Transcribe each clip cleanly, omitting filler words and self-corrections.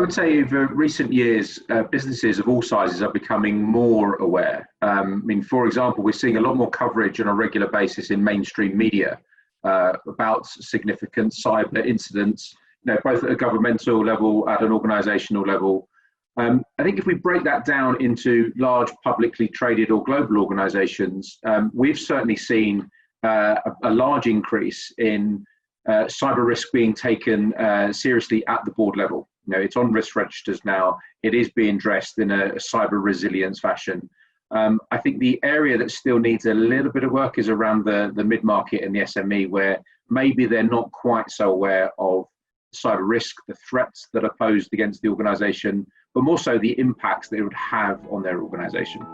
would say over recent years, businesses of all sizes are becoming more aware. I mean, for example, we're seeing a lot more coverage on a regular basis in mainstream media about significant cyber incidents, both at a governmental level, at an organizational level. I think if we break that down into large publicly traded or global organizations, we've certainly seen a large increase in cyber risk being taken seriously at the board level. It's on risk registers now. It is being addressed in a cyber resilience fashion. I think the area that still needs a little bit of work is around the mid-market and the SME, where maybe they're not quite so aware of cyber risk, the threats that are posed against the organization, but more so the impacts that it would have on their organization.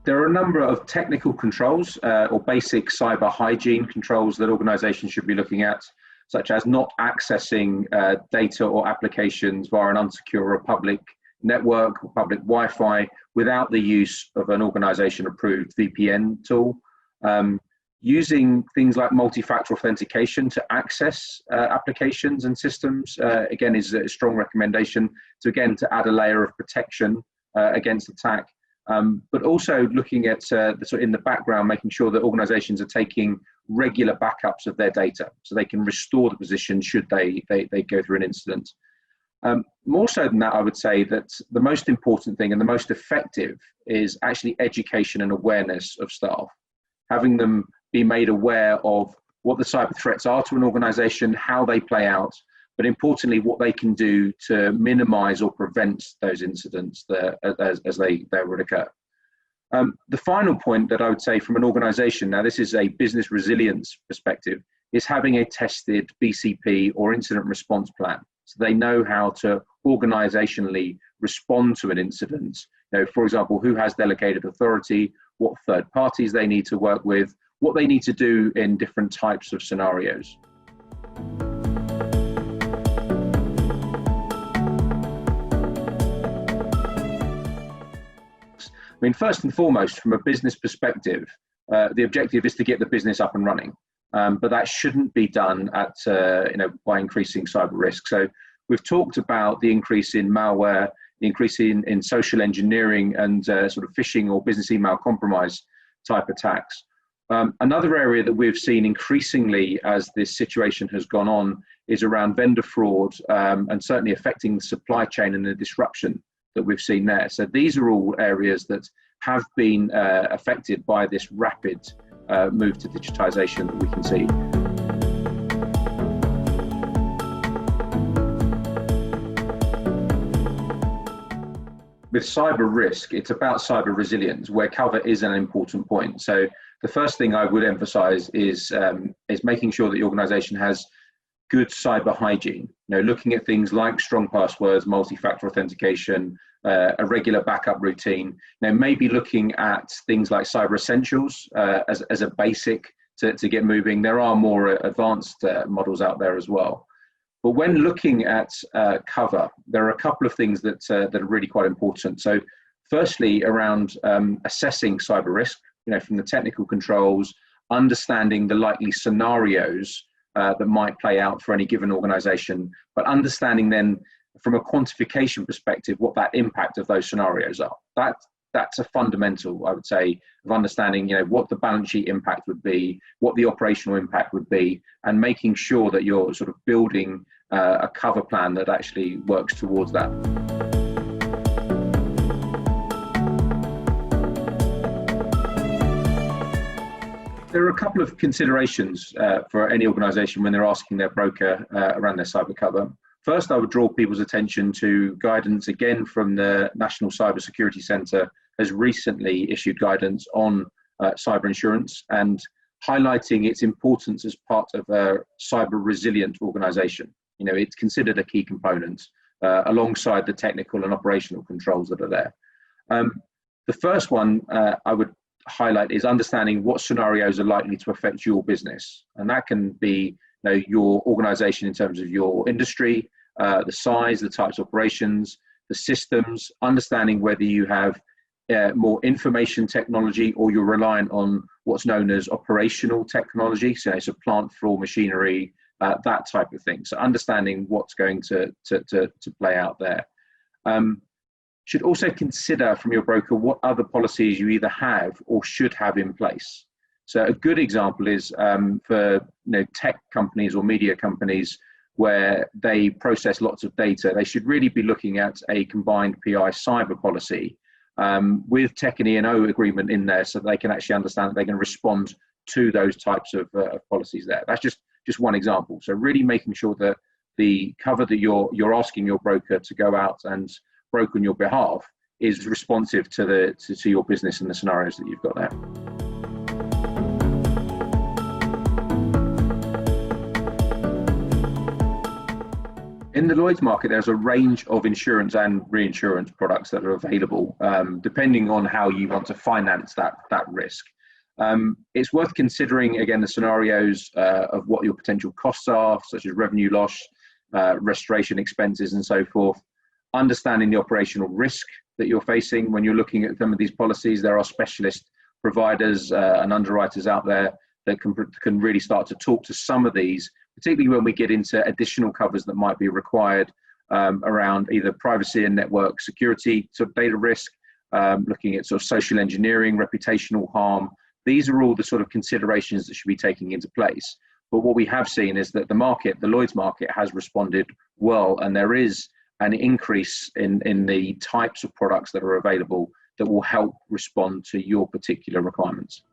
There are a number of technical controls or basic cyber hygiene controls that organizations should be looking at, such as not accessing data or applications via an unsecure or public network or public Wi-Fi without the use of an organization-approved VPN tool. Using things like multi-factor authentication to access applications and systems, again, is a strong recommendation to add a layer of protection against attack. But also looking at in the background, making sure that organizations are taking regular backups of their data so they can restore the position should they go through an incident. More so than that, I would say that the most important thing and the most effective is actually education and awareness of staff, having them be made aware of what the cyber threats are to an organization, how they play out, but importantly, what they can do to minimize or prevent those incidents as they would occur. The final point that I would say from an organization, now this is a business resilience perspective, is having a tested BCP or incident response plan. So they know how to organizationally respond to an incident. For example, who has delegated authority, what third parties they need to work with, what they need to do in different types of scenarios. I mean, first and foremost, from a business perspective, the objective is to get the business up and running, but that shouldn't be done at by increasing cyber risk. So we've talked about the increase in malware, the increase in social engineering and sort of phishing or business email compromise type attacks. Another area that we've seen increasingly as this situation has gone on is around vendor fraud and certainly affecting the supply chain and the disruption that we've seen there. So these are all areas that have been affected by this rapid move to digitization that we can see. With cyber risk, it's about cyber resilience, where cover is an important point. So the first thing I would emphasize is making sure that the organization has good cyber hygiene, looking at things like strong passwords, multi-factor authentication, a regular backup routine, maybe looking at things like cyber essentials as a basic to get moving. There are more advanced models out there as well. But when looking at cover, there are a couple of things that are really quite important. So firstly, around assessing cyber risk, from the technical controls, understanding the likely scenarios that might play out for any given organization, but understanding then from a quantification perspective what that impact of those scenarios are. That's a fundamental, I would say, of understanding what the balance sheet impact would be, what the operational impact would be, and making sure that you're sort of building a cover plan that actually works towards that. There are a couple of considerations for any organization when they're asking their broker around their cyber cover. First, I would draw people's attention to guidance again from the National Cybersecurity Centre has recently issued guidance on cyber insurance and highlighting its importance as part of a cyber resilient organization. It's considered a key component alongside the technical and operational controls that are there. The first one I would highlight is understanding what scenarios are likely to affect your business. And that can be your organization in terms of your industry, the size, the types of operations, the systems, understanding whether you have more information technology, or you're reliant on what's known as operational technology, so it's a plant floor machinery, that type of thing. So understanding what's going to play out there. Should also consider from your broker what other policies you either have or should have in place. So a good example is for tech companies or media companies where they process lots of data, they should really be looking at a combined PI cyber policy with tech and E&O agreement in there, so they can actually understand that they can respond to those types of policies there. That's just one example. So really making sure that the cover that you're asking your broker to go out and broker on your behalf is responsive to your business and the scenarios that you've got there. In the Lloyd's market, there's a range of insurance and reinsurance products that are available, depending on how you want to finance that risk. It's worth considering, again, the scenarios of what your potential costs are, such as revenue loss, restoration expenses, and so forth. Understanding the operational risk that you're facing when you're looking at some of these policies. There are specialist providers and underwriters out there that can really start to talk to some of these, particularly when we get into additional covers that might be required around either privacy and network security, sort of data risk, looking at sort of social engineering, reputational harm. These are all the sort of considerations that should be taken into place. But what we have seen is that the Lloyd's market has responded well, and there is an increase in the types of products that are available that will help respond to your particular requirements.